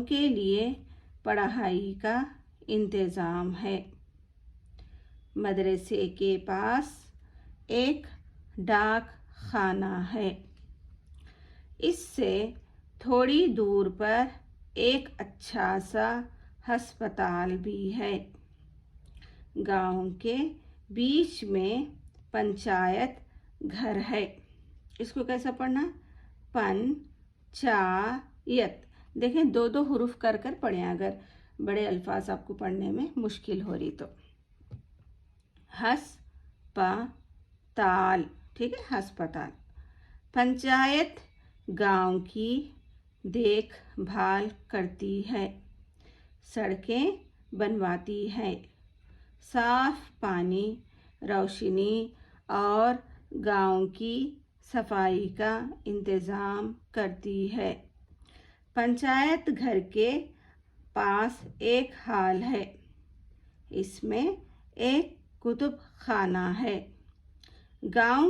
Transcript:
के लिए पढ़ाई का इंतज़ाम है। मदरसे के पास एक डाक खाना है। इससे थोड़ी दूर पर एक अच्छा सा अस्पताल भी है। गांव के बीच में पंचायत घर है। इसको कैसा पढ़ना? पंचायत। देखें, दो दो हुरूफ कर कर पढ़ें अगर बड़े अल्फाज आपको पढ़ने में मुश्किल हो रही तो। अस्पताल, ठीक है, अस्पताल। पंचायत गांव की देखभाल करती है, सड़कें बनवाती है, साफ पानी, रोशनी और गांव की सफाई का इंतज़ाम करती है। पंचायत घर के पास एक हॉल है। इसमें एक कुतुब खाना है। गांव